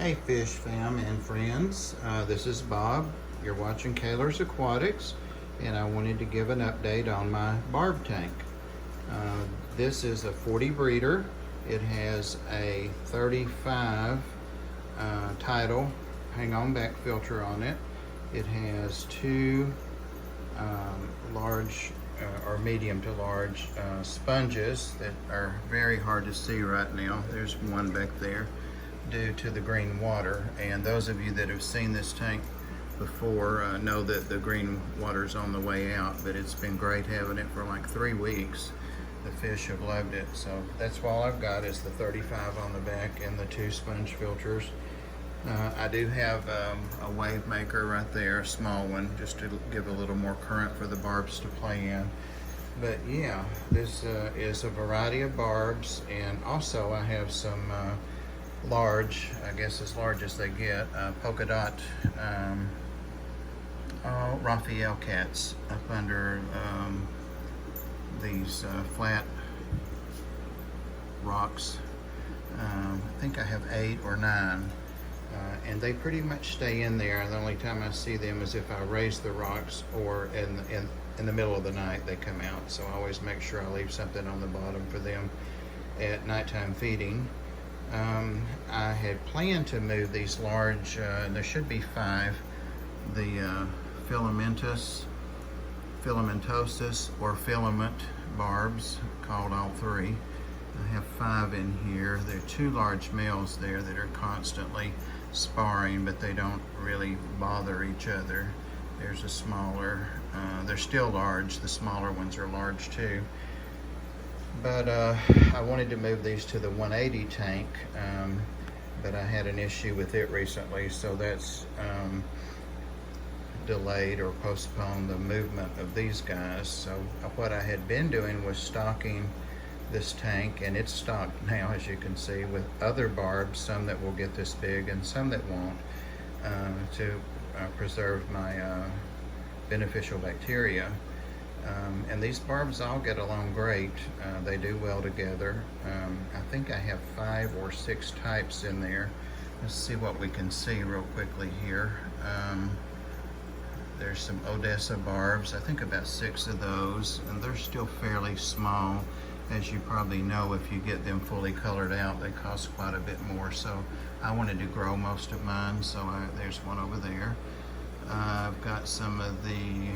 Hey fish fam and friends, this is Bob. You're watching Kaler's Aquatics, and I wanted to give an update on my Barb tank. This is a 40 breeder. It has a 35 tidal hang on back filter on it. It has two large or medium to large sponges that are very hard to see right now. There's one back there due to the green water, and those of you that have seen this tank before know that the green water's on the way out, but it's been great having it for like 3 weeks. The fish have loved it, so that's all I've got is the 35 on the back and the two sponge filters. I do have a wave maker right there, a small one, just to give a little more current for the barbs to play in. But yeah, this is a variety of barbs, and also I have some large, I guess as large as they get, polka dot Raphael cats up under these flat rocks. I think I have 8 or 9. And they pretty much stay in there. The only time I see them is if I raise the rocks or in the middle of the night they come out. So I always make sure I leave something on the bottom for them at nighttime feeding. I had planned to move these large, there should be 5, the filamentosis or filament barbs, called all 3. I have 5 in here. There are 2 large males there that are constantly sparring, but they don't really bother each other. There's a smaller, they're still large, the smaller ones are large too. But I wanted to move these to the 180 tank, but I had an issue with it recently, so that's delayed or postponed the movement of these guys. So what I had been doing was stocking this tank, and it's stocked now, as you can see, with other barbs, some that will get this big and some that won't, to preserve my beneficial bacteria. And these barbs all get along great. They do well together. I think I have 5 or 6 types in there. Let's see what we can see real quickly here. There's some Odessa barbs, I think about 6 of those, and they're still fairly small. As you probably know, if you get them fully colored out, they cost quite a bit more. So I wanted to grow most of mine, so there's one over there. I've got some of the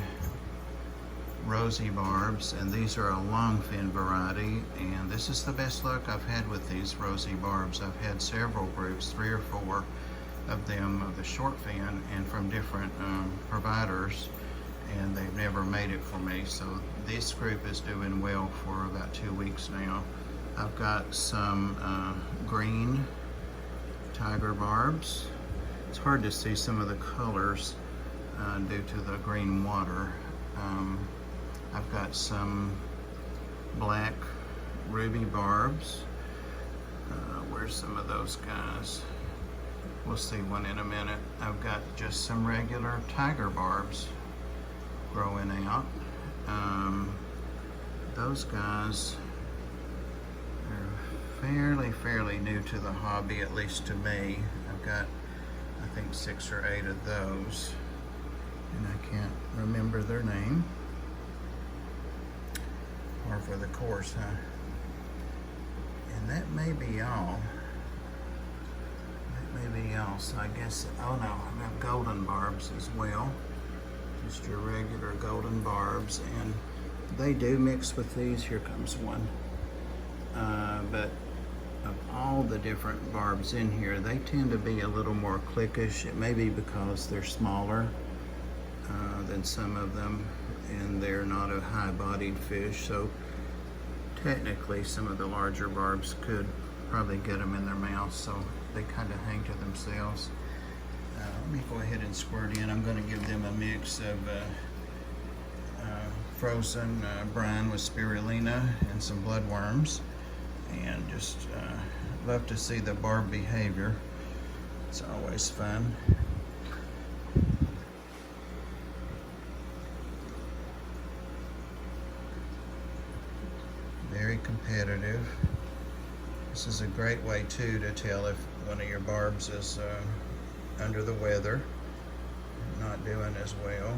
rosy barbs, and these are a long fin variety, and this is the best luck I've had with these rosy barbs. I've had several groups, 3 or 4 of them, of the short fin, and from different providers, and they've never made it for me. So this group is doing well for about 2 weeks now. I've got some green tiger barbs. It's hard to see some of the colors due to the green water. I've got some black ruby barbs. Where's some of those guys? We'll see one in a minute. I've got just some regular tiger barbs growing out. Those guys are fairly new to the hobby, at least to me. I've got, I think, 6 or 8 of those, and I can't remember their name. Or for the course, huh? And that may be all. That may be all. So I guess, oh no, I have golden barbs as well. Just your regular golden barbs, and they do mix with these. Here comes one. But of all the different barbs in here, they tend to be a little more clickish. It may be because they're smaller than some of them, and they're not a high-bodied fish, so technically some of the larger barbs could probably get them in their mouth, so they kind of hang to themselves. Let me go ahead and squirt in. I'm going to give them a mix of frozen brine with spirulina and some bloodworms, and just love to see the barb behavior. It's always fun. Very competitive. This is a great way too to tell if one of your barbs is under the weather, not doing as well.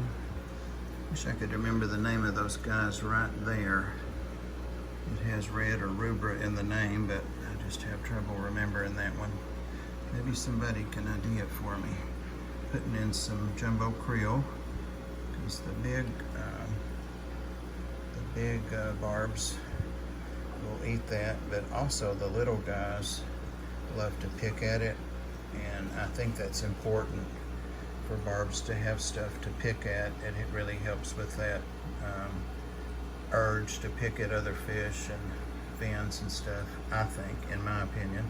Wish I could remember the name of those guys right there. It has red or rubra in the name, but I just have trouble remembering that one. Maybe somebody can ID it for me. Putting in some jumbo krill, because the big barbs will eat that, but also the little guys love to pick at it, and I think that's important for barbs to have stuff to pick at, and it really helps with that urge to pick at other fish and fins and stuff, I think, in my opinion.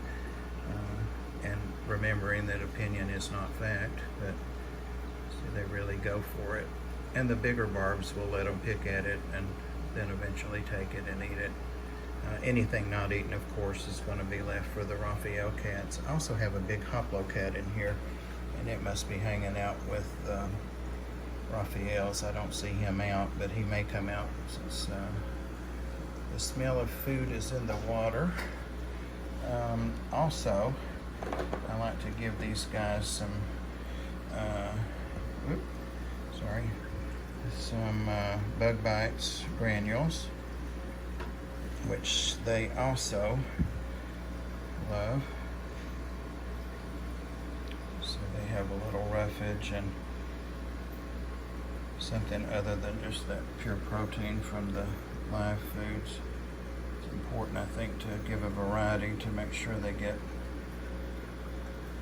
And remembering that opinion is not fact, but so they really go for it. And the bigger barbs will let them pick at it and then eventually take it and eat it. Anything not eaten, of course, is going to be left for the Raphael cats. I also have a big hoplo cat in here, and it must be hanging out with Raphael's. I don't see him out, but he may come out since the smell of food is in the water. Also, I like to give these guys some, some bug bites granules, which they also love. So they have a little roughage and something other than just that pure protein from the live foods. It's important, I think, to give a variety to make sure they get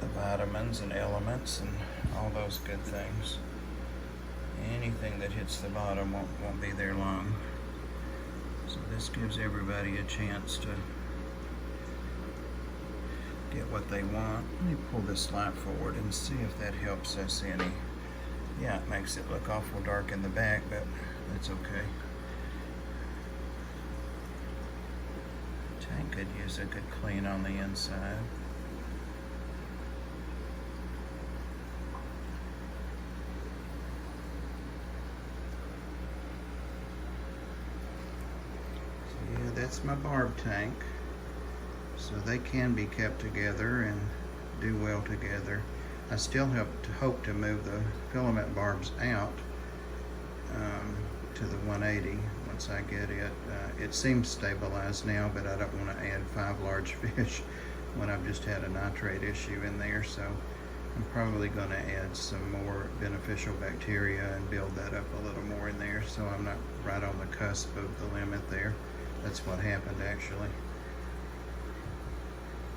the vitamins and elements and all those good things. Anything that hits the bottom won't be there long. So this gives everybody a chance to get what they want. Let me pull this light forward and see if that helps us any. Yeah, it makes it look awful dark in the back, but that's okay. Tank could use a good clean on the inside. That's my barb tank. So they can be kept together and do well together. I still hope to move the filament barbs out to the 180 once I get it. It seems stabilized now, but I don't want to add 5 large fish when I've just had a nitrate issue in there. So I'm probably going to add some more beneficial bacteria and build that up a little more in there, so I'm not right on the cusp of the limit there. That's what happened, actually.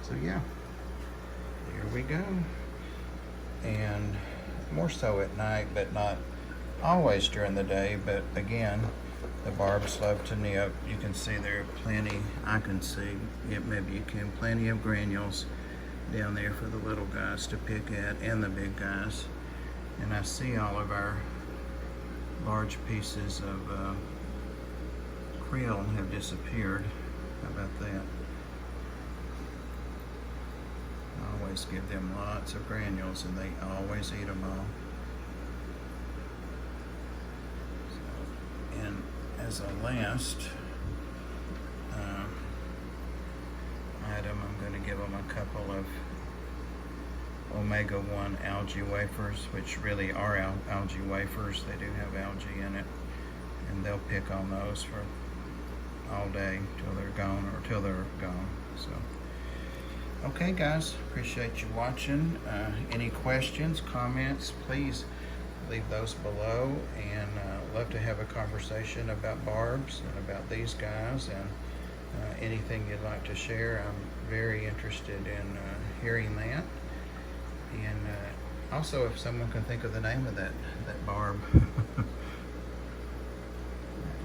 So yeah, here we go. And more so at night, but not always during the day. But again, the barbs love to nip. You can see there are plenty, I can see, maybe you can, plenty of granules down there for the little guys to pick at, and the big guys. And I see all of our large pieces of krill have disappeared. How about that? I always give them lots of granules and they always eat them all. So, and as a last item, I'm going to give them a couple of omega-3 algae wafers, which really are algae wafers. They do have algae in it, and they'll pick on those for all day till they're gone, or till they're gone. So okay guys, appreciate you watching. Any questions, comments, please leave those below, and love to have a conversation about barbs and about these guys, and anything you'd like to share. I'm very interested in hearing that. And also, if someone can think of the name of that barb.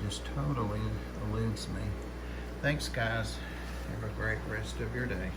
Just totally eludes me. Thanks guys. Have a great rest of your day.